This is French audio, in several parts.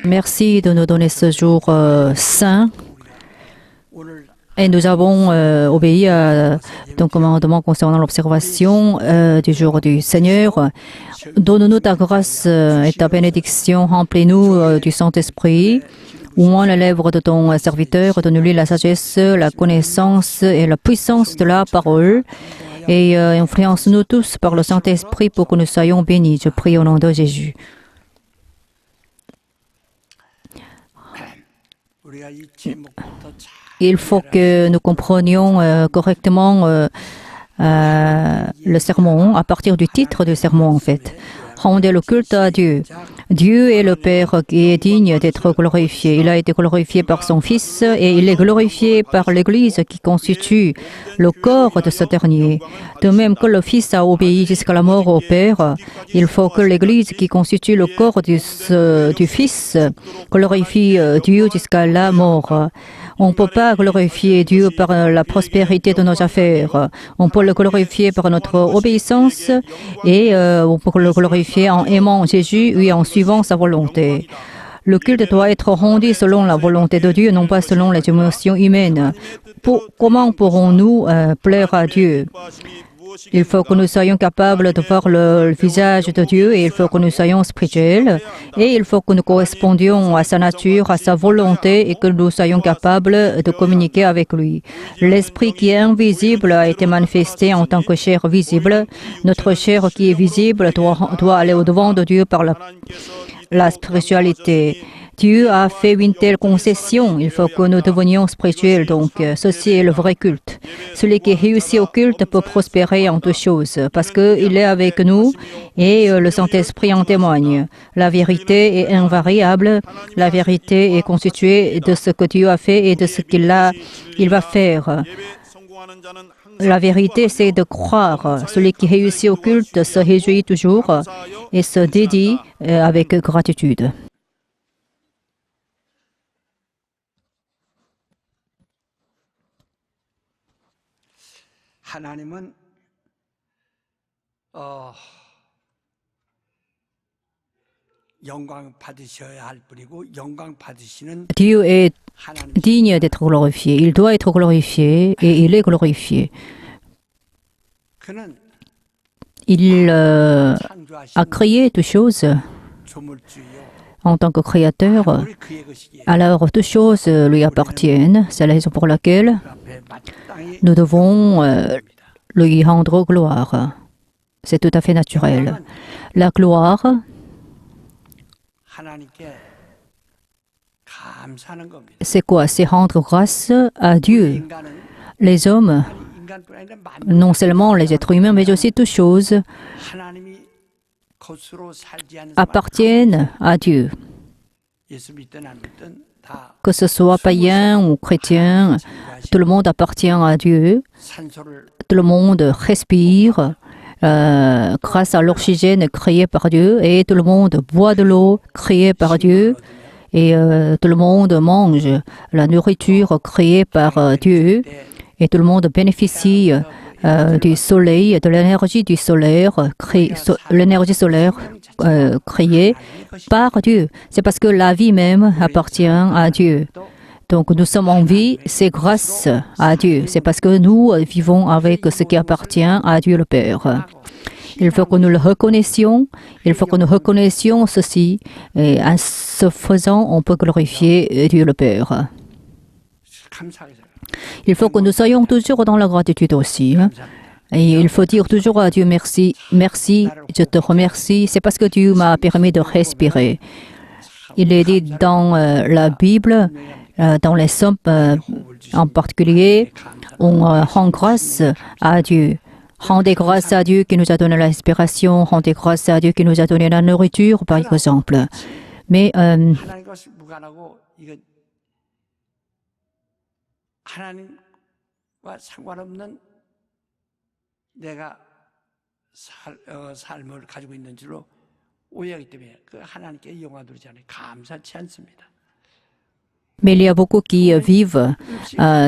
Merci de nous donner ce jour saint. Et nous avons obéi à ton commandement concernant l'observation du jour du Seigneur. Donne-nous ta grâce et ta bénédiction. Remplis-nous du Saint-Esprit. Ouvre les lèvres de ton serviteur. Donne-lui la sagesse, la connaissance et la puissance de la parole. Et influence-nous tous par le Saint-Esprit pour que nous soyons bénis. Je prie au nom de Jésus. Il faut que nous comprenions correctement le sermon à partir du titre du sermon en fait. Rendez le culte à Dieu. Dieu est le Père qui est digne d'être glorifié. Il a été glorifié par son Fils et il est glorifié par l'Église qui constitue le corps de ce dernier. De même que le Fils a obéi jusqu'à la mort au Père, il faut que l'Église qui constitue le corps du Fils glorifie Dieu jusqu'à la mort. On ne peut pas glorifier Dieu par la prospérité de nos affaires. On peut le glorifier par notre obéissance et on peut le glorifier en aimant Jésus et en suivant sa volonté. Le culte doit être rendu selon la volonté de Dieu, non pas selon les émotions humaines. Comment pourrons-nous plaire à Dieu? Il faut que nous soyons capables de voir le visage de Dieu et il faut que nous soyons spirituels et il faut que nous correspondions à sa nature, à sa volonté et que nous soyons capables de communiquer avec lui. L'esprit qui est invisible a été manifesté en tant que chair visible. Notre chair qui est visible doit aller au-devant de Dieu par la spiritualité. Dieu a fait une telle concession. Il faut que nous devenions spirituels. Donc, ceci est le vrai culte. Celui qui réussit au culte peut prospérer en toutes choses parce qu'il est avec nous et le Saint-Esprit en témoigne. La vérité est invariable. La vérité est constituée de ce que Dieu a fait et de ce qu'il va faire. La vérité, c'est de croire. Celui qui réussit au culte se réjouit toujours et se dédie avec gratitude. Dieu est digne d'être glorifié. Il doit être glorifié et il est glorifié. Il a créé toutes choses en tant que créateur. Alors, toutes choses lui appartiennent. C'est la raison pour laquelle nous devons lui rendre gloire. C'est tout à fait naturel. La gloire, c'est quoi? C'est rendre grâce à Dieu. Les hommes, non seulement les êtres humains, mais aussi toutes choses, appartiennent à Dieu. Que ce soit païen ou chrétien, tout le monde appartient à Dieu. Tout le monde respire grâce à l'oxygène créé par Dieu et tout le monde boit de l'eau créée par Dieu et tout le monde mange la nourriture créée par Dieu et tout le monde bénéficie du soleil, de l'énergie du solaire, l'énergie solaire créée par Dieu. C'est parce que la vie même appartient à Dieu. Donc nous sommes en vie, c'est grâce à Dieu. C'est parce que nous vivons avec ce qui appartient à Dieu le Père. Il faut que nous le reconnaissions. Il faut que nous reconnaissions ceci. Et en ce faisant, on peut glorifier Dieu le Père. Il faut que nous soyons toujours dans la gratitude aussi. Et il faut dire toujours à Dieu merci, merci, je te remercie. C'est parce que Dieu m'a permis de respirer. Il est dit dans la Bible, dans les psaumes en particulier, on rend grâce à Dieu. Rendez grâce à Dieu qui nous a donné l'inspiration, rendez grâce à Dieu qui nous a donné la nourriture, par exemple. Mais il y a beaucoup qui vivent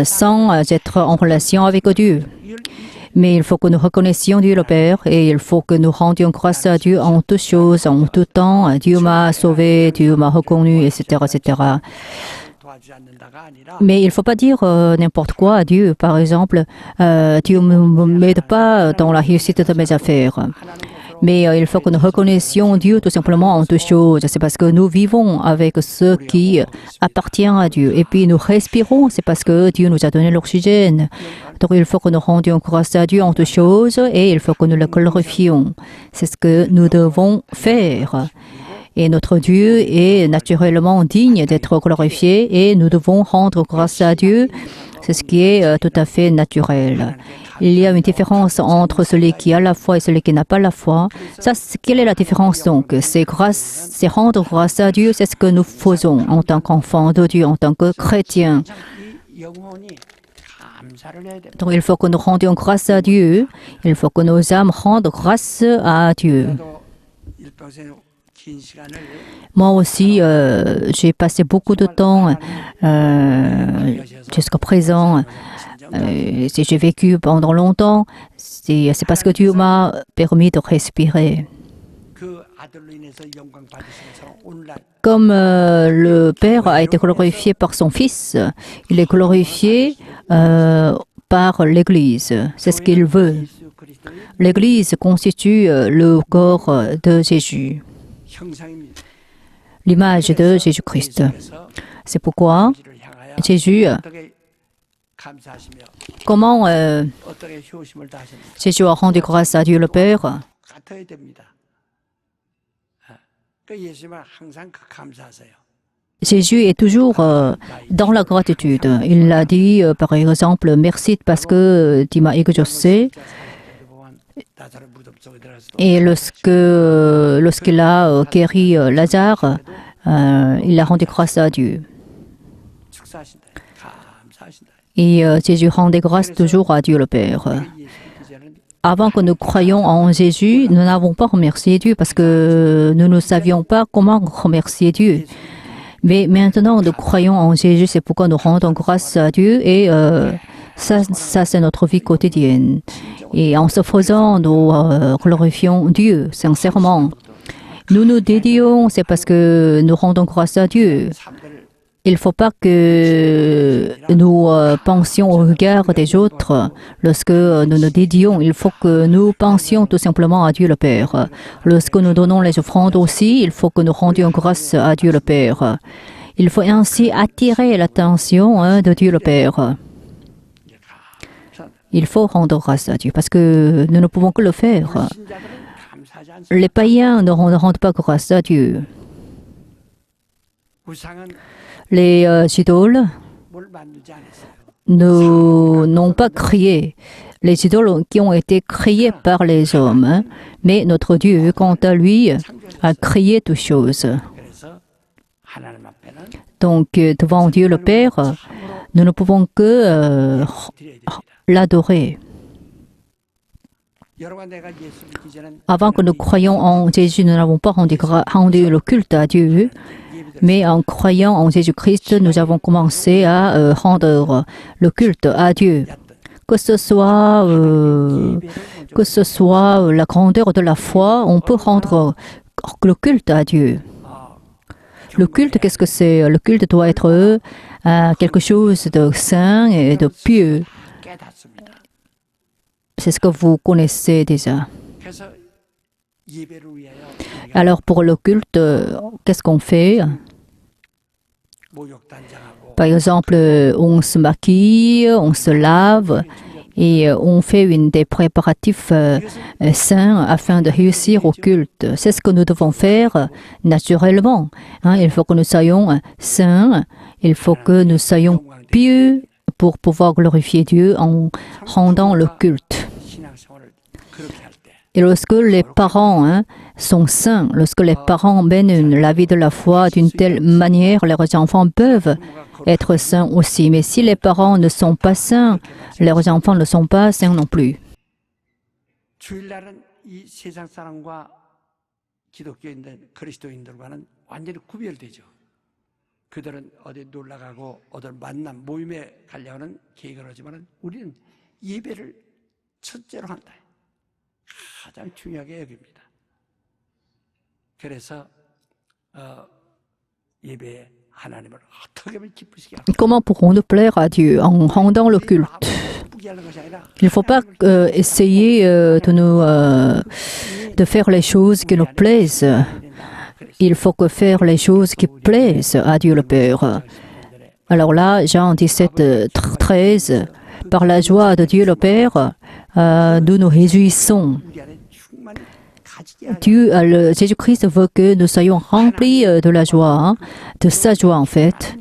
sans être en relation avec Dieu. Mais il faut que nous reconnaissions Dieu le Père et il faut que nous rendions grâce à Dieu en toutes choses, en tout temps. Dieu m'a sauvé, Dieu m'a reconnu, etc., etc. Mais il ne faut pas dire n'importe quoi à Dieu. Par exemple, Dieu ne m'aide pas dans la réussite de mes affaires. Mais il faut que nous reconnaissions Dieu tout simplement en toutes choses. C'est parce que nous vivons avec ce qui appartient à Dieu. Et puis nous respirons, c'est parce que Dieu nous a donné l'oxygène. Donc il faut que nous rendions grâce à Dieu en toutes choses et il faut que nous le glorifions. C'est ce que nous devons faire. Et notre Dieu est naturellement digne d'être glorifié et nous devons rendre grâce à Dieu. C'est ce qui est tout à fait naturel. Il y a une différence entre celui qui a la foi et celui qui n'a pas la foi. Ça, quelle est la différence donc? C'est rendre grâce à Dieu, c'est ce que nous faisons en tant qu'enfants de Dieu, en tant que chrétiens. Donc il faut que nous rendions grâce à Dieu. Il faut que nos âmes rendent grâce à Dieu. Moi aussi, j'ai passé beaucoup de temps jusqu'à présent. Si j'ai vécu pendant longtemps, c'est parce que Dieu m'a permis de respirer. Comme le Père a été glorifié par son Fils, il est glorifié par l'Église. C'est ce qu'il veut. L'Église constitue le corps de Jésus, l'image de Jésus-Christ. C'est pourquoi Jésus, comment Jésus a rendu grâce à Dieu le Père? Jésus est toujours dans la gratitude. Il a dit, par exemple, merci parce que tu m'as exaucé. Et lorsqu'il a guéri Lazare, il a rendu grâce à Dieu. Et Jésus rendait grâce toujours à Dieu le Père. Avant que nous croyions en Jésus, nous n'avons pas remercié Dieu parce que nous ne savions pas comment remercier Dieu. Mais maintenant, nous croyons en Jésus, c'est pourquoi nous rendons grâce à Dieu et ça c'est notre vie quotidienne. Et en se faisant, nous glorifions Dieu sincèrement. Nous nous dédions, c'est parce que nous rendons grâce à Dieu. Il ne faut pas que nous pensions au regard des autres. Lorsque nous nous dédions, il faut que nous pensions tout simplement à Dieu le Père. Lorsque nous donnons les offrandes aussi, il faut que nous rendions grâce à Dieu le Père. Il faut ainsi attirer l'attention de Dieu le Père. Il faut rendre grâce à Dieu parce que nous ne pouvons que le faire. Les païens ne rendent pas grâce à Dieu. Les idoles n'ont pas créé. Les idoles qui ont été créées par les hommes. Mais notre Dieu, quant à lui, a créé toutes choses. Donc, devant Dieu le Père, nous ne pouvons que l'adorer. Avant que nous croyions en Jésus, nous n'avons pas rendu le culte à Dieu. Mais en croyant en Jésus-Christ, nous avons commencé à rendre le culte à Dieu. Que ce soit la grandeur de la foi, on peut rendre le culte à Dieu. Le culte, qu'est-ce que c'est? Le culte doit être quelque chose de saint et de pieux. C'est ce que vous connaissez déjà. Alors pour le culte, qu'est-ce qu'on fait? Par exemple, on se maquille, on se lave et on fait des préparatifs sains afin de réussir au culte. C'est ce que nous devons faire naturellement. Il faut que nous soyons saints, il faut que nous soyons pieux pour pouvoir glorifier Dieu en rendant le culte. Et lorsque les parents sont saints, lorsque les parents mènent la vie de la foi d'une telle manière, leurs enfants peuvent être saints aussi. Mais si les parents ne sont pas saints, leurs enfants ne sont pas saints non plus. 첫째로 한다. 가장 중요하게 여깁니다. 그래서 예배에 하나님을 어떻게 하면 기쁘시게 하고 Comment pourrons-nous plaire à Dieu en rendant le culte? 기쁘게 하는 것이 아니라 Il ne faut pas essayer de faire les choses qui nous plaisent. Il faut que faire les choses qui plaisent à Dieu le Père. Alors là, Jean 17, 13, par la joie de Dieu le Père, nous nous réjouissons. 우리 안에 충만히 가지게 하는 Jésus-Christ veut que nous soyons remplis de la joie, hein, de sa joie en fait.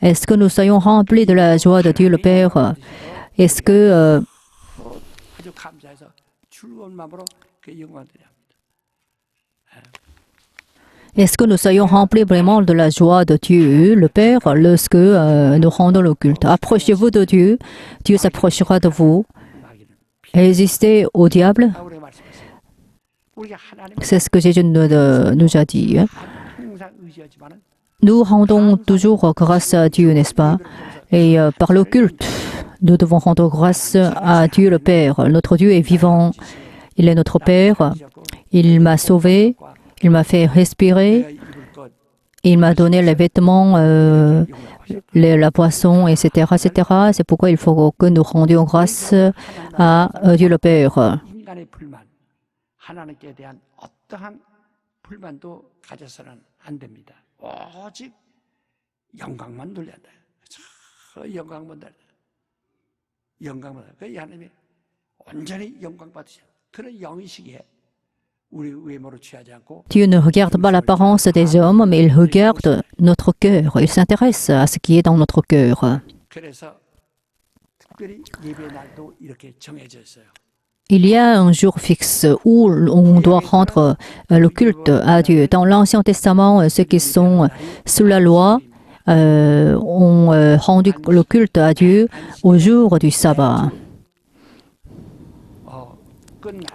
Est-ce que nous soyons remplis de la joie de Dieu le Père? Est-ce que 아주 감사해서 즐거운 마음으로 그 영광 드립니다. Est-ce que nous soyons remplis vraiment de la joie de Dieu, le Père, lorsque nous rendons le culte? Approchez-vous de Dieu, Dieu s'approchera de vous. Résistez au diable, 우리가 말씀하셨어요. 우리가 하나님 c'est ce que Jésus nous a dit. 항상 의지하지만은 Nous rendons toujours grâce à Dieu, n'est-ce pas? Et par le culte, nous devons rendre grâce à Dieu le Père. Notre Dieu est vivant, il est notre Père, il m'a sauvé, il m'a fait respirer, 입을 것 il m'a donné les vêtements, la boisson, etc., etc. C'est pourquoi il faut que nous rendions grâce à Dieu le Père. 인간의 불만, 하나님께 대한 어떠한 불만도 가져서는 안 됩니다. 오직 영광만 돌려야 돼. 저 영광만 돌려. 영광만. 그 하나님이 온전히 영광 받으셔. 그런 영이시기에 우리 외모를 취하지 않고 Dieu ne regarde pas l'apparence des hommes, mais il regarde notre cœur. Il s'intéresse à ce qui est dans notre cœur. 그래서 특별히 예배 날도 이렇게 정해져 있어요. Il y a un jour fixe où on doit rendre le culte à Dieu. Dans l'Ancien Testament, ceux qui sont sous la loi ont rendu le culte à Dieu au jour du sabbat. 끝날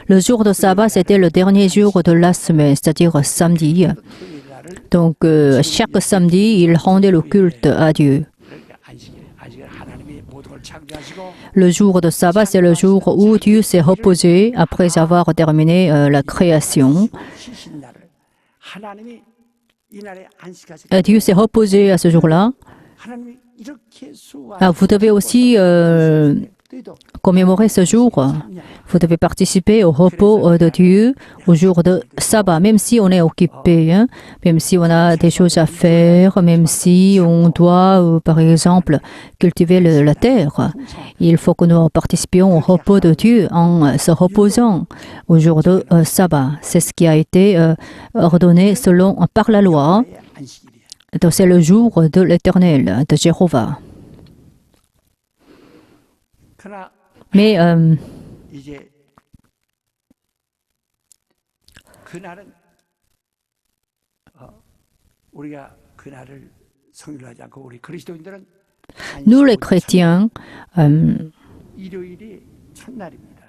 Le jour de sabbat, c'était le dernier jour de la semaine, c'est-à-dire samedi. 토요일 날을 Donc, chaque samedi, ils rendaient le culte à Dieu. 그러니까 안식일 하나님이 모든 걸 창조하시고 Le jour de sabbat, c'est le jour où Dieu s'est reposé après avoir terminé la création. 쉬신 날을 하나님이 이 날에 안식하시고 Dieu s'est reposé à ce jour-là. 하나님이 이렇게 수고하시고 Vous devez aussi commémorer ce jour. Vous devez participer au repos de Dieu au jour de sabbat, même si on est occupé, hein, même si on a des choses à faire, même si on doit, par exemple, cultiver la terre. Il faut que nous participions au repos de Dieu en se reposant au jour de sabbat. C'est ce qui a été ordonné par la loi. 안식일이에요. Donc, c'est le jour de l'Éternel, de Jéhovah. 그러나 Mais 이제 그날은 우리가 그날을 성일하지 않고 우리 그리스도인들은 nous, les chrétiens, 일요일이 첫날입니다.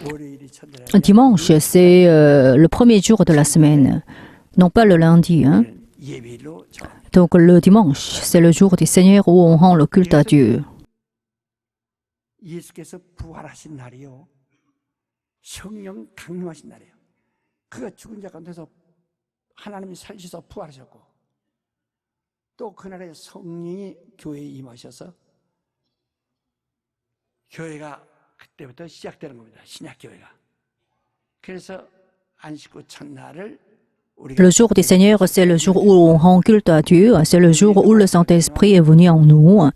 월요일이 첫날이에요. dimanche, c'est le premier jour de la semaine, non pas le lundi. Hein. 예배일로 Donc le dimanche, c'est le jour du Seigneur où on rend le culte à Dieu. 예수께서 부활하신 날이요. 성령 강림하신 날이에요. 그가 죽은 자 가운데서 하나님이 살리셔서 부활하셨고 또 그날에 성령이 교회에 임하셔서 교회가 그때부터 시작되는 겁니다. 신약 교회가. 그래서 안식 후 첫날을 Le jour du Seigneur, c'est le jour où on rend culte à Dieu. C'est le jour où le Saint-Esprit est venu en nous.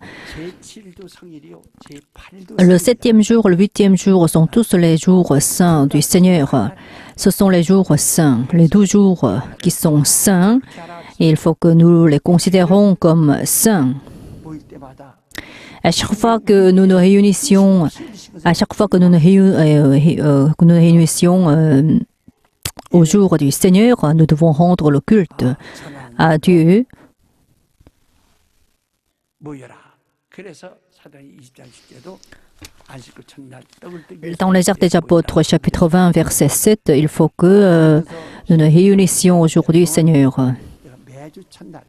제7일도 성일이요. 제8일도 Le 7e jour, le 8e jour sont tous les jours saints du Seigneur. Ce sont les jours saints, les 12 jours qui sont saints. Et il faut que nous les considérons comme saints. 모일 때마다 À chaque fois que nous nous réunissions, à chaque fois que nous nous réunissions au jour du Seigneur, nous devons rendre le culte à Dieu. 모여라. 그래서 사도행 20장 10절도 안식 후 첫날 떡을 뜨기 Dans les Actes des Apôtres, chapitre 20, verset 7, il faut que nous nous réunissions aujourd'hui, Seigneur. 매주 첫날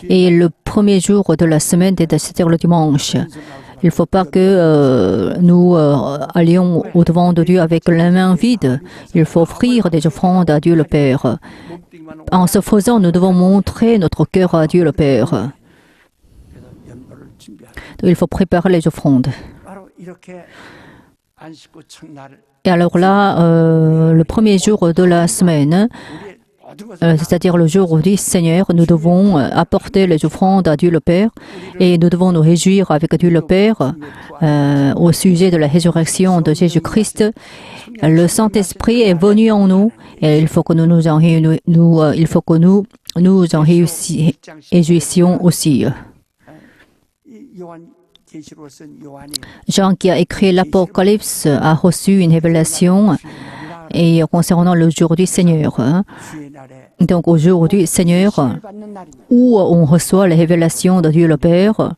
Et le premier jour de la semaine, c'est-à-dire le dimanche. Il ne faut pas que nous allions au-devant de Dieu avec la main vide. Il faut offrir des offrandes à Dieu le Père. En ce faisant, nous devons montrer notre cœur à Dieu le Père. 그래서 연보를 준비하고 Il faut préparer les offrandes. 바로 이렇게 안식구 첫날 Et alors là, le premier jour de la semaine, 우리 모든 것을 c'est-à-dire le jour du Seigneur, nous devons apporter les offrandes à Dieu le Père et nous devons nous réjouir avec Dieu le Père au sujet de la résurrection de Jésus-Christ. Le Saint-Esprit est venu en nous et il faut que nous nous en réjouissions aussi. 이 요한 계시록을 쓴 요한이 Jean qui a écrit l'Apocalypse a reçu une révélation et concernant le jour du Seigneur. 주의 날에 Donc au jour du Seigneur, 받는 날입니다. où on reçoit la révélation de Dieu le Père,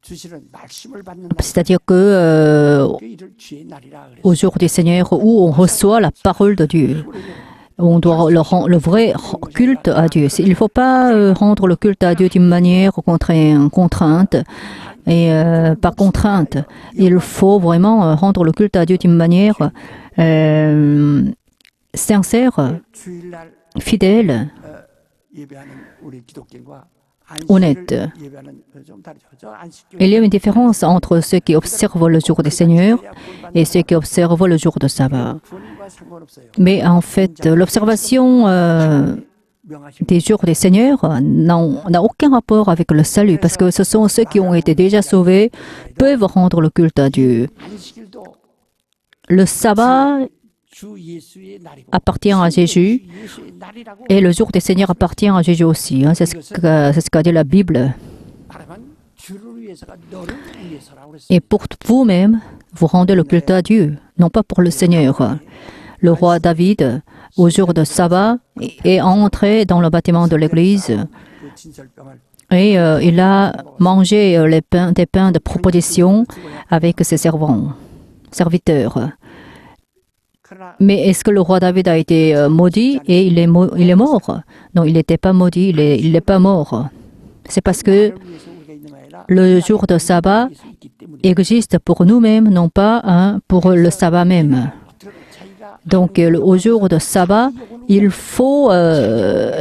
주시는 말씀을 받는 날. c'est-à-dire que 그 일을 주의 날이라 그랬어요. au jour du Seigneur, où on reçoit la parole de Dieu. On doit le vrai culte à Dieu. Il ne faut pas rendre le culte à Dieu d'une manière contrainte et par contrainte. Il faut vraiment rendre le culte à Dieu d'une manière sincère, 주일날 fidèle, 예배하는 우리 기독교인과 honnête. 안식일을 예배하는 좀 다르죠. 저 안식교 Il y a une différence entre ceux qui observent le jour du Seigneur et ceux qui observent le jour de sabbat. 구원과 상관없어요. Mais en fait, l'observation 명하신 des jours des Seigneurs n'a aucun rapport avec le salut, parce que ce sont ceux qui ont été déjà sauvés peuvent rendre le culte à Dieu. 안식일도 Le sabbat 주 예수의 날이고 appartient à Jésus 예수의 날이라고 et le jour des Seigneurs appartient à Jésus aussi. C'est ce qu'a dit la Bible. 말하면 주를 위해서가 너를 위해서라고 그랬어요. Et pour vous-même, vous rendez le culte à Dieu, non pas pour le Seigneur. Le roi David, au jour de sabbat, est entré dans le bâtiment de l'église 그 진설병을 et il a mangé des pains de proposition avec ses serviteurs. 그러나 Mais est-ce que le roi David a été maudit et il est mort? Non, il n'était pas maudit, il n'est pas mort. C'est parce que 나를 위해서 우리가 있는 게 아니라 le jour de sabbat 위해서 있기 때문에 existe pour nous-mêmes, non pas pour le sabbat même. 자기가 Donc, au jour de sabbat, il faut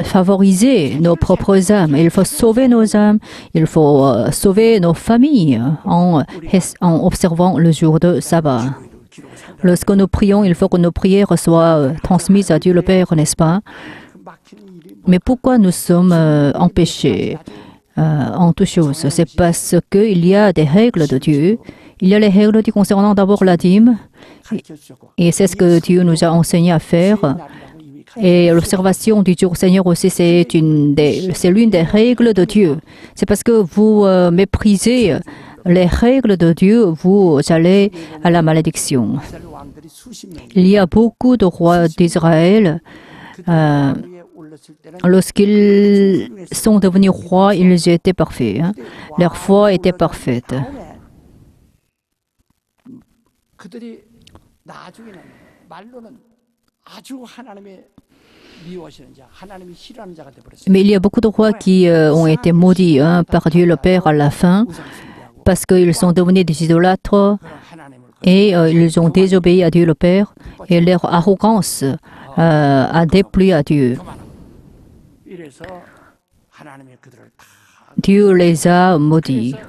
favoriser nos propres âmes, il faut sauver nos âmes, il faut sauver nos familles en observant le jour de sabbat. Lorsque nous prions, il faut que nos prières soient transmises à Dieu le Père, n'est-ce pas? 그 막히는 일이 Mais pourquoi nous sommes empêchés en toutes choses? C'est parce qu'il y a des règles de Dieu. Il y a les règles concernant d'abord la dîme, 가르쳐 주셨고 et c'est ce que Dieu nous a enseigné à faire. 날이라고 이미 Et l'observation du jour Seigneur aussi, c'est l'une des règles de Dieu. C'est parce que vous méprisez les règles de Dieu, vous allez à la malédiction. 이스라엘 왕들이 수십 명 Il y a beaucoup de rois d'Israël. 위에 올랐을 때는 Lorsqu'ils sont devenus rois, ils étaient parfaits. Leur foi était parfaite. 다음에 그들이 나중에는 말로는 아주 하나님의 미워하시는 자, 하나님이 싫어하는 자가 되어버렸어요. Mais il y a beaucoup de rois qui ont été maudits par Dieu le Père à la fin, 우상 숭배하고 parce qu'ils sont devenus des idolâtres 그런 하나님을 et ils ont désobéi à Dieu le Père et leur arrogance a déplu à Dieu. 이래서 하나님이 그들을 다 Dieu les a maudits. 그래서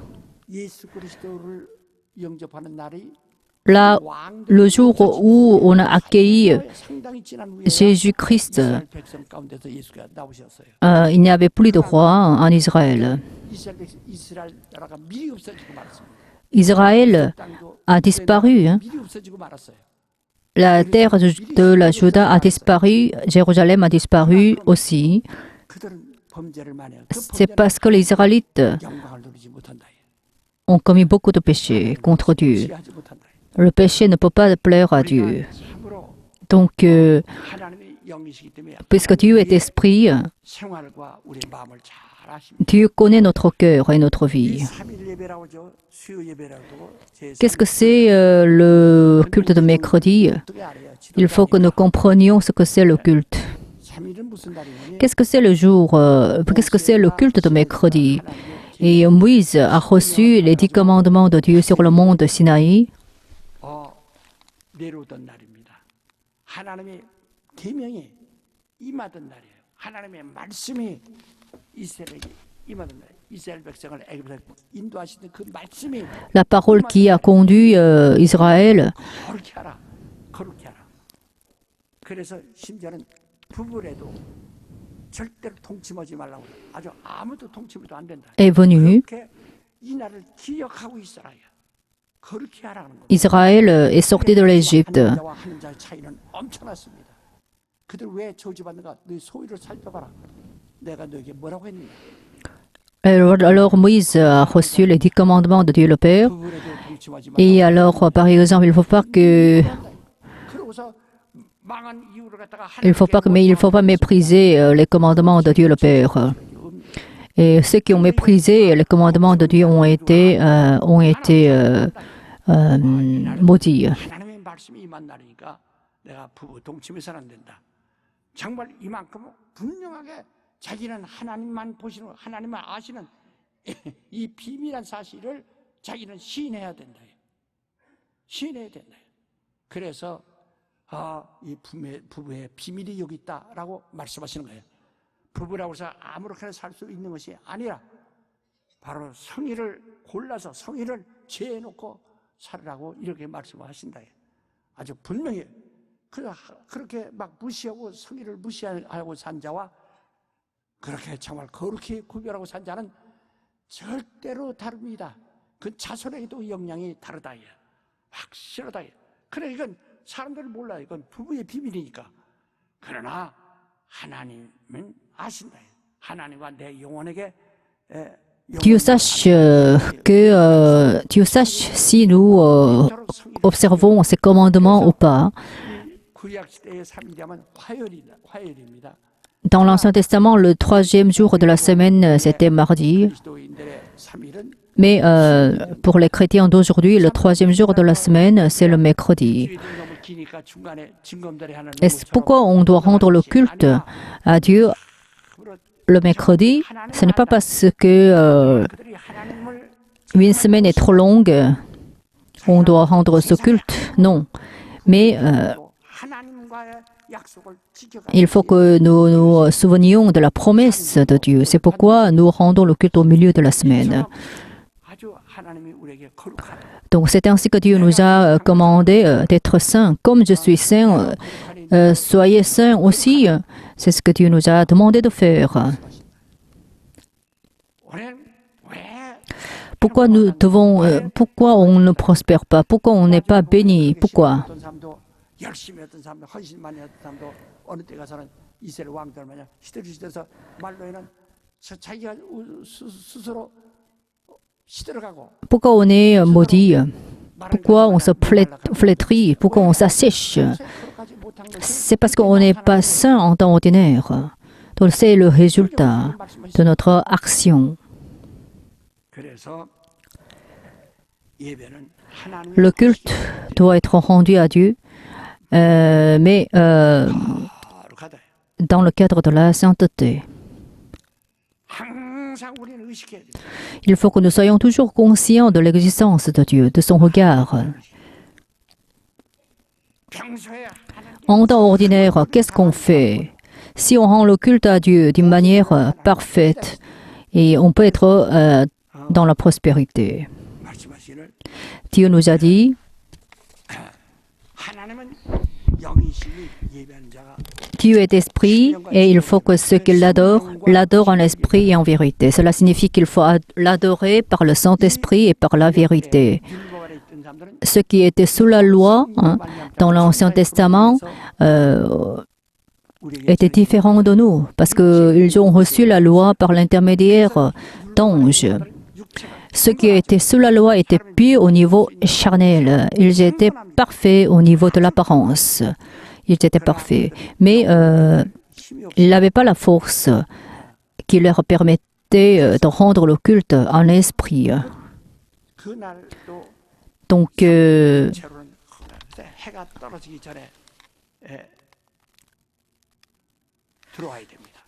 예수 그리스도를 영접하는 날이 Là, le jour où on a accueilli 상당히 지난 후에 Jésus-Christ, 이스라엘 백성 가운데서 예수가 나오셨어요. il n'y avait plus de roi en Israël. 이스라엘 나라가 미리 없어지고 말았습니다. Israël 땅도 a disparu. 미리 없어지고 말았어요. La terre de la Juda a disparu, Jérusalem a disparu aussi. 그들은 범죄를 많이 해요. C'est parce que les Israélites 영광을 누리지 못한다. ont commis beaucoup de péchés contre Dieu. 취하지 못한다. Le péché ne peut pas plaire à Dieu. 참으로 Donc, 하나님의 영이시기 때문에 puisque Dieu est esprit, 생활과 우리 마음을 잘 아십니다. Dieu connaît notre cœur et notre 이 vie. 3일 예배라고 하죠. 수요 예배라고 Qu'est-ce que c'est le culte de mercredi? 어떻게 알아요? Il faut que nous comprenions ce que c'est le culte. 3일은 무슨 날이냐면 Qu'est-ce que c'est le jour, qu'est-ce que c'est le culte de mercredi? Et Moïse a reçu les 10 commandements de Dieu sur le mont de Sinaï. 내려오던 날입니다. 하나님의 계명이 임하던 날이에요. 하나님의 말씀이 이스라엘에게 임하던 날. 이스라엘 백성을 애굽에서 인도하시는 그 말씀이 La parole qui a conduit Israël. 거룩히 하라. 거룩히 하라. 그래서 심지어는 부부래도 절대로 동침하지 말라고 해요. 아주 아무도 동침해도 안 된다. Est venu. 그렇게 이 날을 기억하고 있어라. 거룩히 하라는 겁니다. Israël est sorti de l'Égypte. 하는 자와 하는 자의 차이는 엄청났습니다. 그들 왜 저주받는가? 너희 소위를 살펴봐라. 내가 너에게 뭐라고 했느냐? Alors Moïse a reçu les 10 commandements de Dieu le Père. 부부래도 동침하지 Et 말라고. alors, par exemple, il ne faut pas que, 그러고서 망한 이유를 갖다가 mais il faut pas mépriser les commandements de Dieu le Père. Et ceux qui ont méprisé les commandements de Dieu ont été maudits. 하나님의 말씀이 임한 날이니까 내가 부부 동침해서는 안 된다. 정말 이만큼 분명하게 자기는 하나님만 보시는 하나님만 아시는 이 비밀한 사실을 자기는 시인해야 된다. 시인해야 된다. 그래서 이 부부의 비밀이 여기 있다라고 말씀하시는 거예요. 부부라고 해서 아무렇게나 살 수 있는 것이 아니라 바로 성의를 골라서 성의를 제해놓고 살으라고 이렇게 말씀하신다. 아주 분명히 그렇게 막 무시하고 성의를 무시하고 산 자와 그렇게 정말 거룩히 구별하고 산 자는 절대로 다릅니다. 그 자손에게도 영향이 다르다. 확실하다. 그래 이건 사람들이 몰라요. 이건 부부의 비밀이니까. 그러나 하나님은 아신다. 하나님과 내 영혼에게 Dieu sache Dieu sache si nous observons ses commandements ou pas. 구약 시대의 3일이면 화요일입니다. Dans l'Ancien Testament, le 3e jour de la semaine, c'était mardi. 그리스도인들의 3일은 Mais pour les chrétiens d'aujourd'hui, le 3e jour de la semaine, c'est le mercredi. 너무 기니까 중간에 징검다리 하는 Pourquoi on doit rendre le culte à Dieu le mercredi? Ce n'est pas parce que 그들이 하나님을 une semaine est trop longue, on doit rendre ce culte. Non. Mais 하나님과의 약속을 지켜가. il faut que nous nous souvenions de la promesse de Dieu. C'est pourquoi nous rendons le culte au milieu de la semaine. 아주 하나님이 우리에게 거룩하다. Donc c'est ainsi que Dieu nous a commandé d'être saints. Comme je suis saint, soyez saints aussi. C'est ce que Dieu nous a demandé de faire. 우리는 왜 Pourquoi on ne prospère pas? Pourquoi on n'est pas béni? Pourquoi? 어떤 사람도 열심히 했던 사람도 헌신 많이 했던 사람도 어느 때 가서는 이스라엘 왕들 마냥 시들시들서 말로에는 자기가 스스로 시들어가고 Pourquoi on est maudit? Pourquoi on se flétrit? Pourquoi on s'assèche? C'est parce qu'on n'est pas saint en temps ordinaire. Donc c'est le résultat de notre action. 그래서 예배는 하나님의 Le culte doit être rendu à Dieu, mais 거룩하다. dans le cadre de la sainteté. 항상 우리는 의식해야 돼. Il faut que nous soyons toujours conscients de l'existence de Dieu, de son regard. 평소에 하나님께 En temps ordinaire, qu'est-ce qu'on fait? Si on rend le culte à Dieu d'une manière parfaite, et on peut être dans la prospérité. 말씀하시기를 Dieu nous a dit, 하나님은 영이시니 예배하는 자가 Dieu est esprit et il faut que ceux qui l'adorent en esprit et en vérité. Cela signifie qu'il faut l'adorer par le Saint-Esprit et par la vérité. 율법 아래 있던 사람들은 Ceux qui étaient sous la loi, dans l'Ancien Testament, étaient différents de nous parce qu'ils ont reçu la loi par l'intermédiaire d'anges. Ceux qui étaient sous la loi étaient pieux au niveau charnel. Ils étaient parfaits au niveau de l'apparence. Ils étaient parfaits. Mais ils n'avaient pas la force qui leur permettait de rendre le culte en esprit. 그날도 Donc, 채로는 해가 떨어지기 전에 들어와야 됩니다.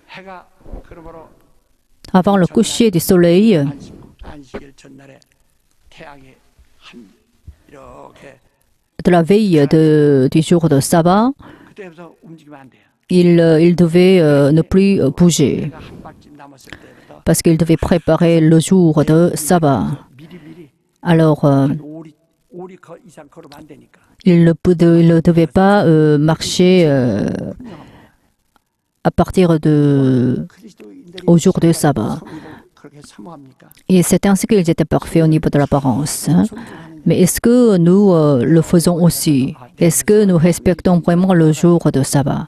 해가 그러므로 Avant le coucher du soleil, 안식일 전날에 태양이 이렇게 de la veille du jour de sabbat, 그때부터 움직이면 안 돼요. il devait ne plus bouger 해가 한 발쯤 남았을 때부터 parce qu'il devait préparer le jour de sabbat. 미리미리 Alors, 한 오리 이상 걸으면 안 되니까. il ne devait pas marcher à partir au jour de sabbat. 그렇게 사모합니까? Et c'est ainsi qu'ils étaient parfaits au niveau de l'apparence. Hein. Mais est-ce que nous le faisons aussi? Est-ce que nous respectons vraiment le jour de sabbat?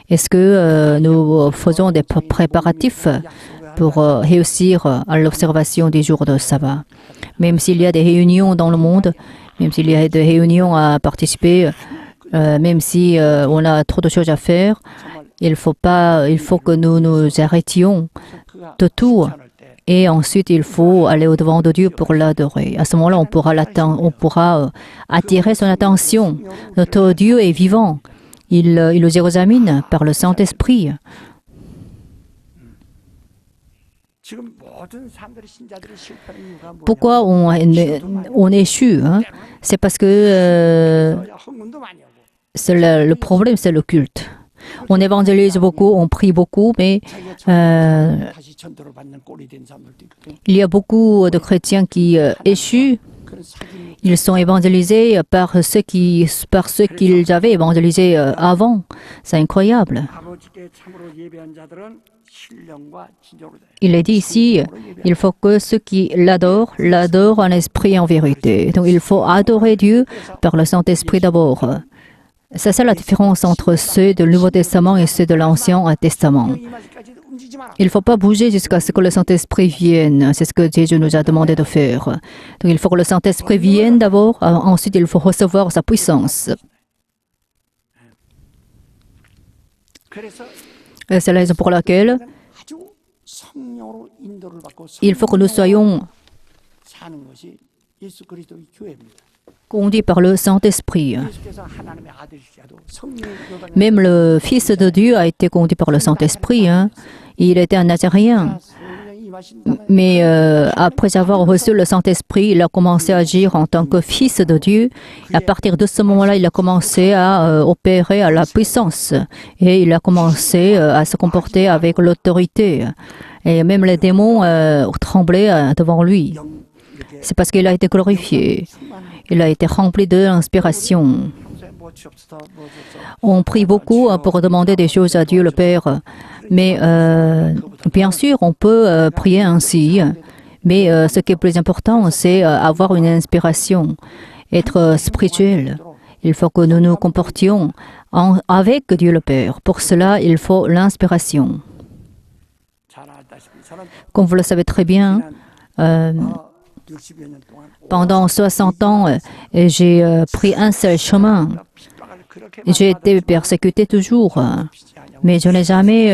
Est-ce que nous faisons des préparatifs pour réussir à l'observation du jour de sabbat? Même s'il y a des réunions dans le monde, même s'il y a des réunions à participer, même si on a trop de choses à faire, il faut que nous nous arrêtions de tout. Et ensuite, il faut aller au-devant de Dieu pour l'adorer. À ce moment-là, on pourra attirer son attention. Notre Dieu est vivant. Il nous examine par le Saint-Esprit. Pourquoi on échoue? Hein? C'est parce que le problème, c'est le culte. On évangélise beaucoup, on prie beaucoup, mais il y a beaucoup de chrétiens qui échouent. Ils sont évangélisés par ceux qu'ils avaient évangélisés avant. C'est incroyable. Il est dit ici, il faut que ceux qui l'adorent en esprit et en vérité. Donc il faut adorer Dieu par le Saint-Esprit d'abord. C'est ça la différence entre ceux du Nouveau Testament et ceux de l'Ancien Testament. Il ne faut pas bouger jusqu'à ce que le Saint-Esprit vienne. C'est ce que Jésus nous a demandé de faire. Donc il faut que le Saint-Esprit vienne d'abord, ensuite il faut recevoir sa puissance. Et c'est la raison pour laquelle il faut que nous soyons conduits par le Saint-Esprit. Même le Fils de Dieu a été conduit par le Saint-Esprit. Hein. Il était un Nazaréen. Mais après avoir reçu le Saint-Esprit, il a commencé à agir en tant que Fils de Dieu. Et à partir de ce moment-là, il a commencé à opérer à la puissance. Et il a commencé à se comporter avec l'autorité. Et même les démons tremblaient devant lui. C'est parce qu'il a été glorifié. Il a été rempli de l'inspiration. On prie beaucoup pour demander des choses à Dieu le Père. Mais bien sûr, on peut prier ainsi. Mais ce qui est plus important, c'est avoir une inspiration, être spirituel. Il faut que nous nous comportions avec Dieu le Père. Pour cela, il faut l'inspiration. Comme vous le savez très bien, pendant 60 ans, j'ai pris un seul chemin. J'ai été persécuté toujours, mais je n'ai jamais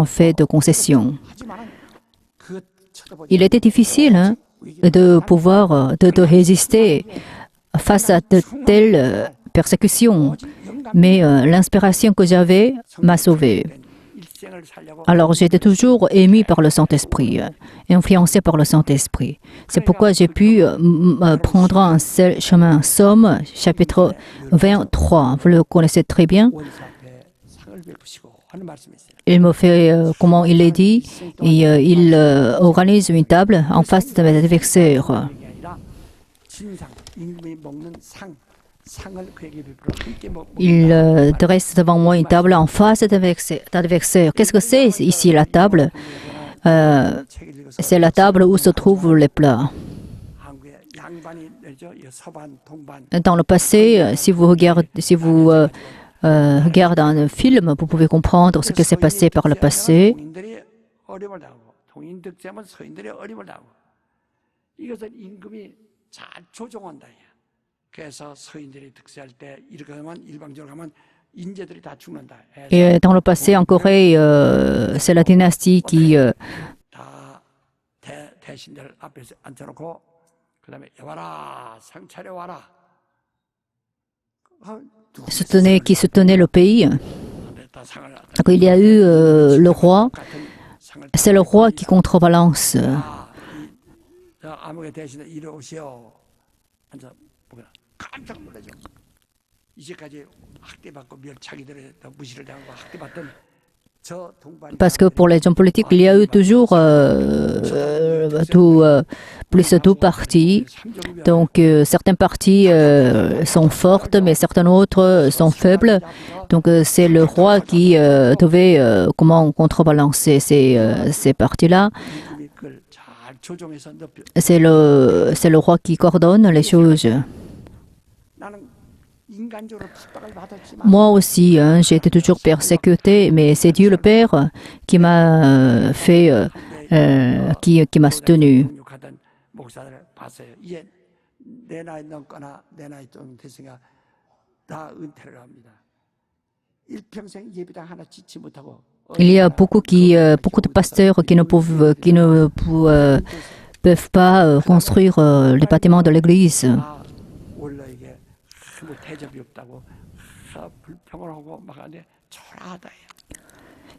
fait de concession. Il était difficile de pouvoir de résister face à de telles persécutions, mais l'inspiration que j'avais m'a sauvé. Alors j'étais toujours ému par le Saint-Esprit, influencé par le Saint-Esprit. C'est pourquoi j'ai pu prendre un seul chemin. Somme, chapitre 23, vous le connaissez très bien. Il me fait, comment il est dit, et il organise une table en face de mes adversaires. Il dresse devant moi une table en face d'adversaires. Qu'est-ce que c'est ici la table? C'est la table où se trouvent les plats. Dans le passé, si vous regardez un film, vous pouvez comprendre ce qui s'est passé par le passé. Et dans le passé, en Corée, c'est la dynastie qui soutenait le pays. Donc, il y a eu le roi. C'est le roi qui contrebalance. 아무개 대신에 이리 오시오. 앉아 보거라. 깜짝 놀라죠. 이제까지 학대받고 멸차기들에 무시를 당하고 학대받던 저 동반. Parce que pour les hommes politiques, il y a eu toujours plus de deux partis. Donc, certains partis sont fortes, mais certains autres sont faibles. Donc, c'est le roi qui devait contrebalancer ces partis-là. C'est le roi qui coordonne les choses. Moi aussi, j'ai été toujours persécuté, mais c'est Dieu le Père qui m'a fait, qui m'a soutenu. Il y a beaucoup de pasteurs qui ne peuvent pas construire les bâtiments de l'église.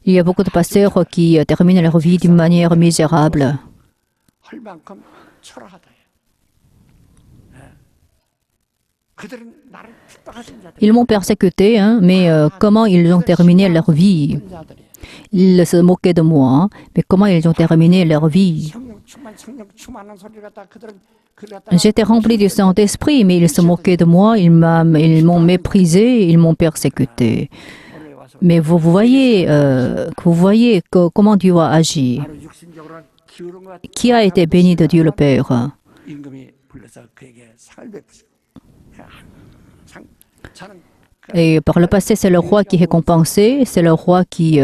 Il y a beaucoup de pasteurs qui terminent leur vie d'une manière misérable. Ils m'ont persécuté, mais comment ils ont terminé leur vie? Ils se moquaient de moi, mais comment ils ont terminé leur vie? J'étais rempli du Saint-Esprit, mais ils se moquaient de moi, ils m'ont méprisé, ils m'ont persécuté. Mais vous voyez comment Dieu a agi. Qui a été béni de Dieu le Père? Et par le passé, c'est le roi qui récompensait, c'est le roi qui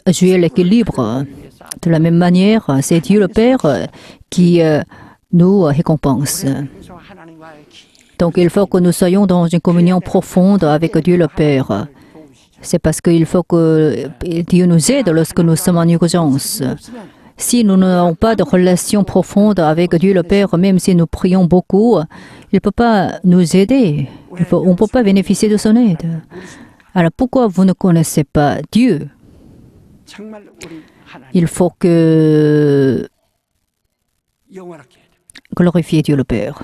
jouait l'équilibre. De la même manière, c'est Dieu le Père qui nous récompense. Donc il faut que nous soyons dans une communion profonde avec Dieu le Père. C'est parce qu'il faut que Dieu nous aide lorsque nous sommes en urgence. Si nous n'avons pas de relation profonde avec Dieu le Père, même si nous prions beaucoup, il ne peut pas nous aider. On ne peut pas bénéficier de son aide. Alors pourquoi vous ne connaissez pas Dieu? Il faut que glorifier Dieu le Père.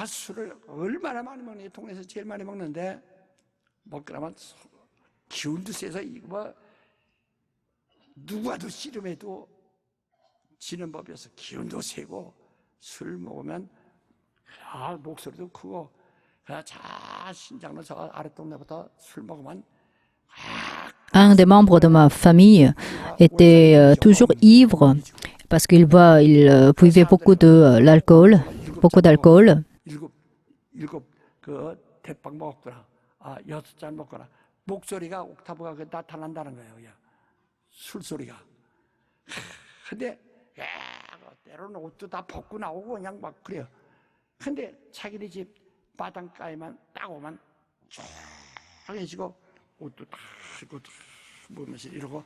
술을 얼마나 많이 먹니? 동네에서 제일 많이 먹는데 먹으면 기운도 세서 뭐 누구와도 씨름해도 지는 법이어서 기운도 세고 술 먹으면 목소리도 크고 신장로 저 아랫동네부터 술 먹으면 Un des membres de ma famille était toujours ivre parce qu'il buvait beaucoup d'alcool. 그 대빵 먹었구나. 6잔 먹거나 목소리가 옥타브가 나타난다는 거예요. 술소리가. 근데 때로는 옷도 다 벗고 나오고 그냥 막 그래요. 근데 자기네 집 바닷가에만 딱 오면 쫙 해지고 옷도 다 입고 보면서 이러고.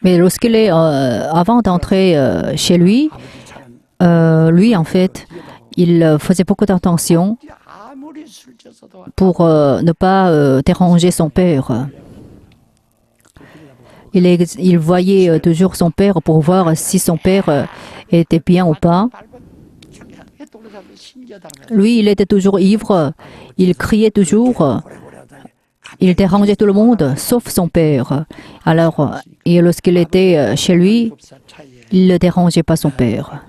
Mais lorsqu'il est avant d'entrer chez lui, en fait, il faisait beaucoup d'attention pour ne pas déranger son père. Il voyait toujours son père pour voir si son père était bien ou pas. Lui, il était toujours ivre, il criait toujours, il dérangeait tout le monde, sauf son père. Alors, et lorsqu'il était chez lui, il ne dérangeait pas son père.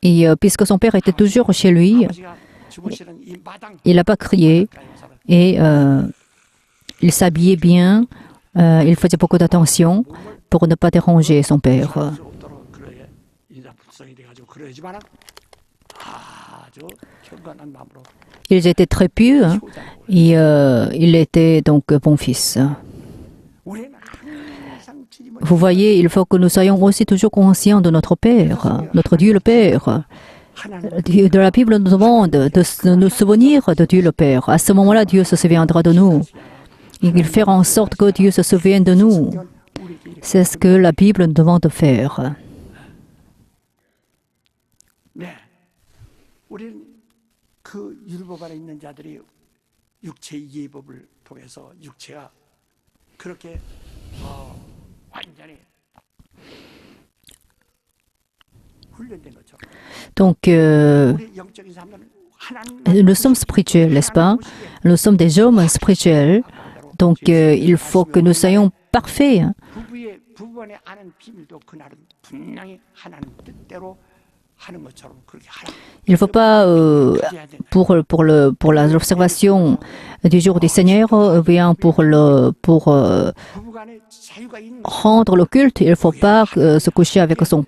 Et puisque son père était toujours chez lui, il n'a pas crié et il s'habillait bien, il faisait beaucoup d'attention pour ne pas déranger son père. Ils étaient très pieux et il était donc bon fils. Vous voyez, il faut que nous soyons aussi toujours conscients de notre Père, notre Dieu le Père. De la Bible nous demande de nous souvenir de Dieu le Père. À ce moment-là, Dieu se souviendra de nous. et faire en sorte que Dieu se souvienne de nous. C'est ce que la Bible nous demande de faire. 네, 우리는 그 율법 안에 있는 자들이 육체 이해법을 통해서 육체가 그렇게 완전히 훈련된 것처럼 Donc, 우리 영적인 사람들은 하나님 nous sommes spirituels, n'est-ce pas? Nous sommes des hommes spirituels. Donc, il faut que nous soyons parfaits. 부부 안에 아는 비밀도 그날은 분명히 하나님 뜻대로 하는 것처럼 그렇게 하라. Il ne faut pas, pour l'observation du jour du Seigneur, ou bien pour 부부간에 자유가 있는 rendre le culte, il ne faut pas se coucher avec son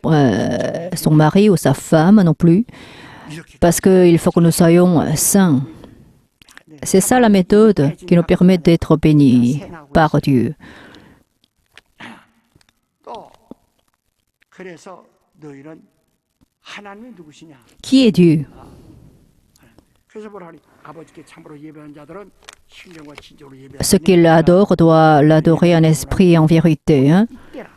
mari ou sa femme non plus, parce qu'il faut que nous soyons saints. C'est ça la méthode qui nous permet d'être bénis par Dieu. 또 그래서 너희는 하나님이 누구시냐? Qui est Dieu? 그래서 뭐라 하니 아버지께 참으로 예배하는 자들은 신령과 진정으로 Ce 예배하는 qu'il adore doit l'adorer en esprit et en vérité. Hein? 이때라.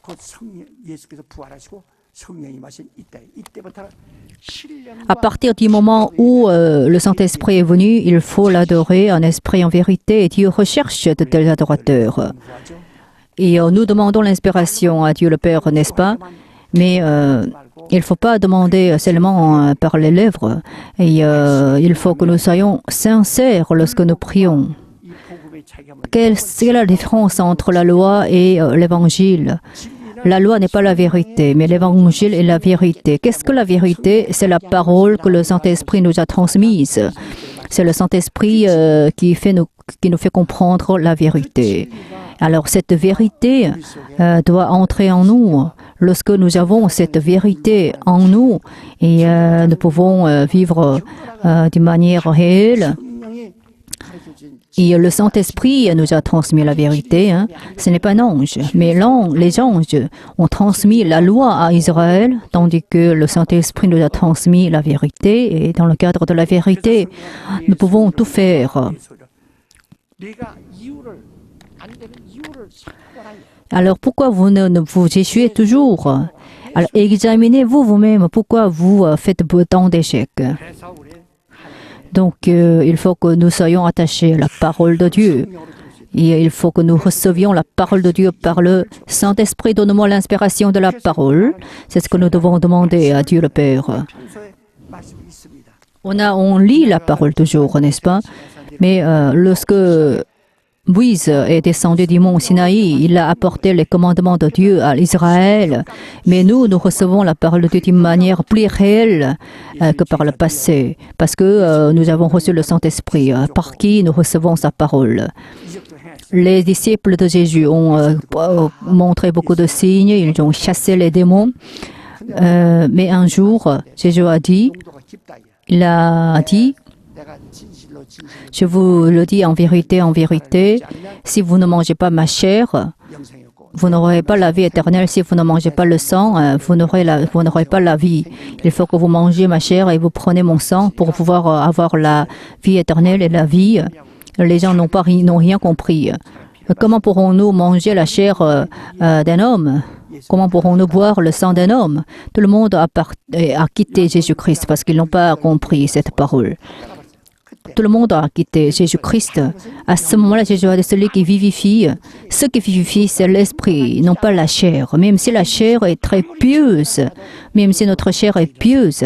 곧 성령 예수께서 부활하시고 성령이 마신 이때부터는 À partir du moment où le Saint-Esprit est venu, il faut l'adorer en esprit et en vérité. Et Dieu recherche de tels adorateurs. Et nous demandons l'inspiration à Dieu le Père, n'est-ce pas? Mais il ne faut pas demander seulement par les lèvres. Et il faut que nous soyons sincères lorsque nous prions. Quelle est la différence entre la loi et l'Évangile? La loi n'est pas la vérité, mais l'Évangile est la vérité. Qu'est-ce que la vérité? C'est la parole que le Saint-Esprit nous a transmise. C'est le Saint-Esprit qui nous fait comprendre la vérité. Alors cette vérité doit entrer en nous. Lorsque nous avons cette vérité en nous, et nous pouvons vivre d'une manière réelle, et le Saint-Esprit nous a transmis la vérité. Hein. Ce n'est pas un ange, mais les anges ont transmis la loi à Israël, tandis que le Saint-Esprit nous a transmis la vérité. Et dans le cadre de la vérité, nous pouvons tout faire. Alors pourquoi vous vous échouez toujours? Alors examinez-vous vous-même pourquoi vous faites tant d'échecs. Donc, il faut que nous soyons attachés à la parole de Dieu. Et il faut que nous recevions la parole de Dieu par le Saint-Esprit. Donne-moi l'inspiration de la parole. C'est ce que nous devons demander à Dieu le Père. On lit la parole toujours, n'est-ce pas? Mais lorsque Moïse est descendu du mont Sinaï, il a apporté les commandements de Dieu à Israël. Mais nous recevons la parole de Dieu d'une manière plus réelle que par le passé, parce que nous avons reçu le Saint-Esprit, par qui nous recevons sa parole. Les disciples de Jésus ont montré beaucoup de signes, ils ont chassé les démons. Mais un jour, Jésus il a dit, je vous le dis en vérité, si vous ne mangez pas ma chair, vous n'aurez pas la vie éternelle. Si vous ne mangez pas le sang, vous n'aurez pas la vie. Il faut que vous mangez ma chair et vous prenez mon sang pour pouvoir avoir la vie éternelle et la vie. Les gens n'ont rien compris. Comment pourrons-nous manger la chair d'un homme? Comment pourrons-nous boire le sang d'un homme? Tout le monde a quitté Jésus-Christ parce qu'ils n'ont pas compris cette parole. Tout le monde a quitté Jésus-Christ. À ce moment-là, Jésus a dit, celui qui vivifie, ce qui vivifie, c'est l'esprit, non pas la chair. Même si la chair est très pieuse, même si notre chair est pieuse,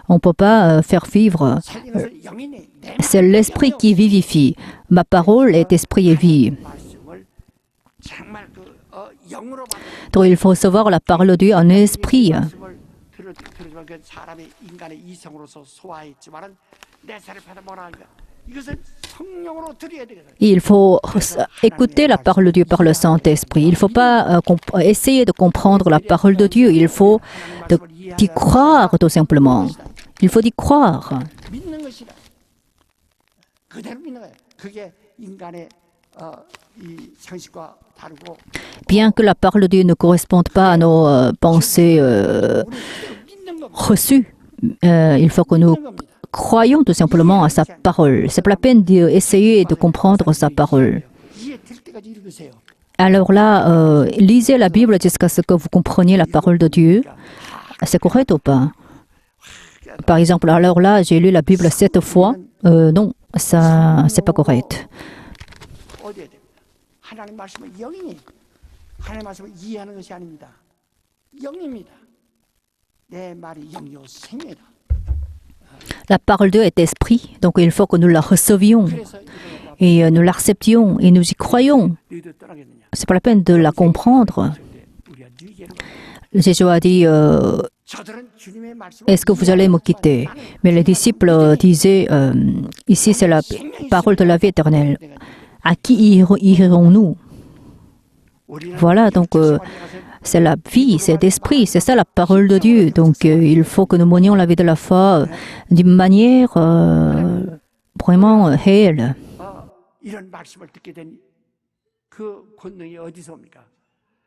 on ne peut pas faire vivre. C'est l'esprit qui vivifie. Ma parole est esprit et vie. Donc il faut recevoir la parole de Dieu en esprit. Et il faut écouter la parole de Dieu par le Saint-Esprit. Il ne faut pas essayer de comprendre la parole de Dieu. Il faut y croire tout simplement. Il faut y croire. Bien que la parole de Dieu ne corresponde pas à nos pensées reçues, il faut que nous croyons tout simplement à sa parole. C'est pas la peine d'essayer de comprendre sa parole. 이해될 때까지 읽으세요. Alors là, lisez la Bible jusqu'à ce que vous compreniez la parole de Dieu. C'est correct ou pas? Par exemple, alors là, j'ai lu la Bible 7 fois. Non, ça, c'est pas correct. 어디에 됩니다. 하나님 말씀은 영이니 하나님 말씀을 이해하는 것이 아닙니다. 영입니다. 내 말이 영이요 생명이다. La parole de Dieu est esprit, donc il faut que nous la recevions 그래서 이걸 et nous l'acceptions et nous y croyons. 너희도 떠나겠느냐? C'est pas la peine de la comprendre. 우리가 너희에게로 Jésus a dit, 저들은 주님의 말씀을 est-ce que vous allez me quitter? Mais les disciples disaient, ici c'est la parole de la vie éternelle. À qui irons-nous? Voilà, donc c'est la vie, c'est l'esprit, c'est ça la parole de Dieu. Donc il faut que nous menions la vie de la foi d'une manière vraiment réelle. 이런 말씀을 듣게 된 그 권능이 어디서 옵니까?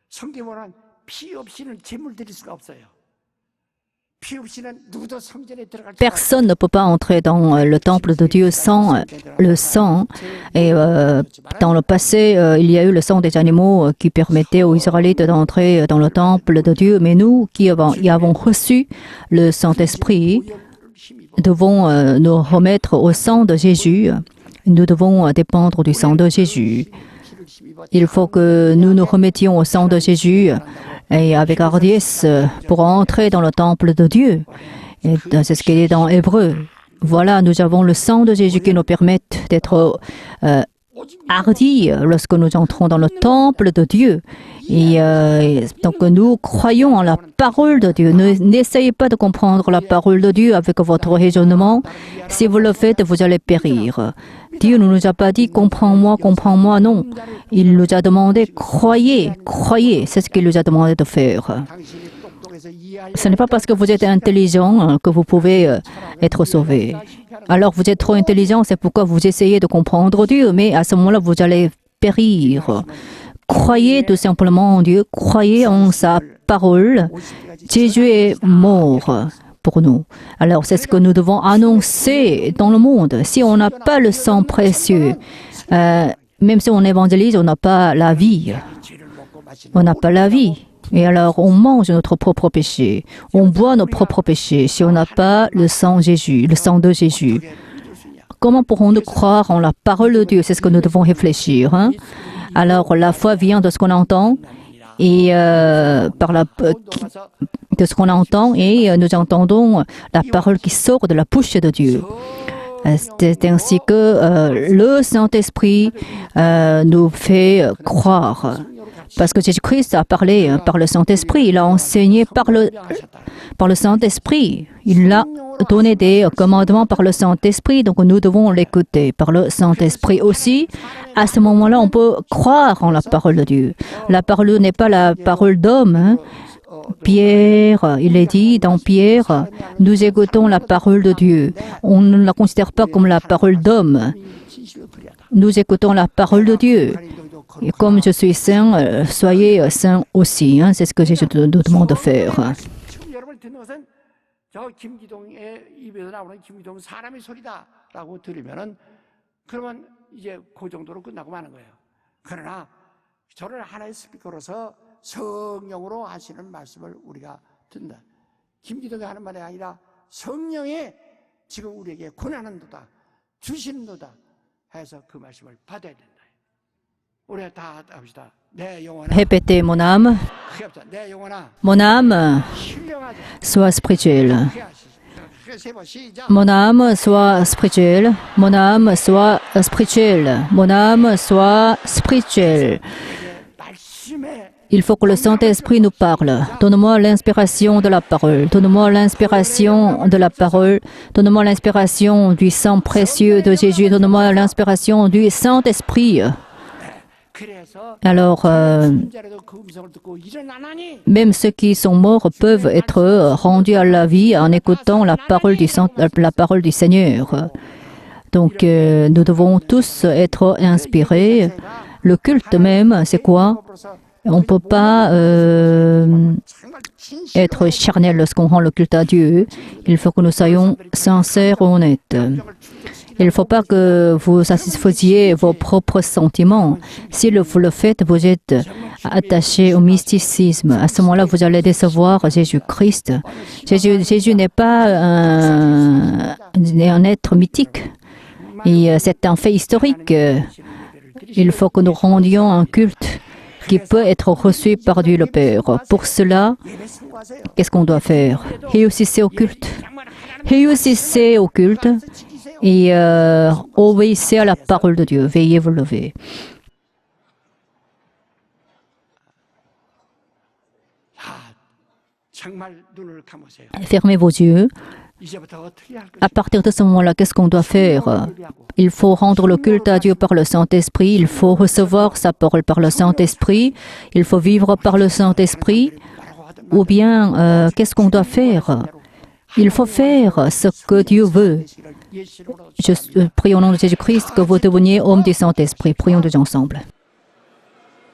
성경에 보면 피 없이는 제물 드릴 수가 없어요. 피 없이는 누구도 성전에 들어갈 수가 Personne ne peut pas entrer dans le temple de Dieu sans le sang. Et dans le passé, il y a eu le sang des animaux qui permettait aux Israélites d'entrer dans le temple de Dieu. Mais nous qui avons reçu le Saint-Esprit, devons nous remettre au sang de Jésus. Nous devons dépendre du sang de Jésus. Il faut que nous nous remettions au sang de Jésus et avec hardiesse pour entrer dans le temple de Dieu. Et c'est ce qu'il est dans Hébreu. Voilà, nous avons le sang de Jésus qui nous permet d'être hardis lorsque nous entrons dans le temple de Dieu. Et donc nous croyons en la parole de Dieu. N'essayez pas de comprendre la parole de Dieu avec votre raisonnement. Si vous le faites, vous allez périr. Dieu ne nous a pas dit « comprends-moi, comprends-moi ». Non, il nous a demandé « croyez, croyez ». C'est ce qu'il nous a demandé de faire. Ce n'est pas parce que vous êtes intelligent que vous pouvez être sauvé. Alors vous êtes trop intelligent, c'est pourquoi vous essayez de comprendre Dieu, mais à ce moment-là, vous allez périr. Croyez tout simplement en Dieu, croyez en sa parole. Jésus est mort pour nous. Alors c'est ce que nous devons annoncer dans le monde. Si on n'a pas le sang précieux, même si on évangélise, on n'a pas la vie. On n'a pas la vie. Et alors on mange notre propre péché. On boit nos propres péchés si on n'a pas le sang Jésus, le sang de Jésus. Comment pourrons-nous croire en la parole de Dieu? C'est ce que nous devons réfléchir. Hein? Alors la foi vient de ce qu'on entend et de ce qu'on entend et nous entendons la parole qui sort de la bouche de Dieu. C'est ainsi que le Saint-Esprit nous fait croire. Parce que Jésus-Christ a parlé par le Saint-Esprit, il a enseigné par le Saint-Esprit. Il a donné des commandements par le Saint-Esprit, donc nous devons l'écouter par le Saint-Esprit aussi. À ce moment-là, on peut croire en la parole de Dieu. La parole n'est pas la parole d'homme. Hein. Pierre, il est dit dans Pierre, nous écoutons la parole de Dieu. On ne la considère pas comme la parole d'homme. Nous écoutons la parole de Dieu. Et comme je suis saint, soyez saints aussi. Hein. C'est ce que Jésus nous demande de faire. 저 김기동의 입에서 나오는 김기동 사람의 소리다라고 들으면은 그러면 이제 그 정도로 끝나고 마는 거예요. 그러나 저를 하나의 스피커로서 성령으로 하시는 말씀을 우리가 듣는다. 김기동이 하는 말이 아니라 성령이 지금 우리에게 권하는도다, 주시는도다 해서 그 말씀을 받아야 된다. 우리가 다 합시다. 내 영혼아. Répétez, mon âme, 내 영혼아. mon âme, sois spirituelle. Mon âme soit spirituelle. Mon âme soit spirituelle. Mon âme soit spirituelle. Il faut que le Saint-Esprit nous parle. Donne-moi l'inspiration de la parole. Donne-moi l'inspiration de la parole. Donne-moi l'inspiration du sang précieux de Jésus. Donne-moi l'inspiration du Saint-Esprit. Alors, même ceux qui sont morts peuvent être rendus à la vie en écoutant la parole du Seigneur. Donc, nous devons tous être inspirés. Le culte même, c'est quoi? On ne peut pas être charnel lorsqu'on rend le culte à Dieu. Il faut que nous soyons sincères et honnêtes. Il ne faut pas que vous satisfaisiez vos propres sentiments. Si vous le faites, vous êtes attaché au mysticisme. À ce moment-là, vous allez décevoir Jésus-Christ. Jésus n'est pas un être mythique. Et c'est un fait historique. Il faut que nous rendions un culte qui peut être reçu par Dieu le Père. Pour cela, qu'est-ce qu'on doit faire? Réussissez au culte. Réussissez au culte et obéissez à la parole de Dieu. Veillez vous lever. Fermez vos yeux. À partir de ce moment-là, qu'est-ce qu'on doit faire? Il faut rendre le culte à Dieu par le Saint-Esprit. Il faut recevoir sa parole par le Saint-Esprit. Il faut vivre par le Saint-Esprit. Ou bien, qu'est-ce qu'on doit faire? Il faut faire ce que Dieu veut. Je prie au nom de Jésus-Christ que vous deveniez homme du Saint-Esprit. Prions tous ensemble.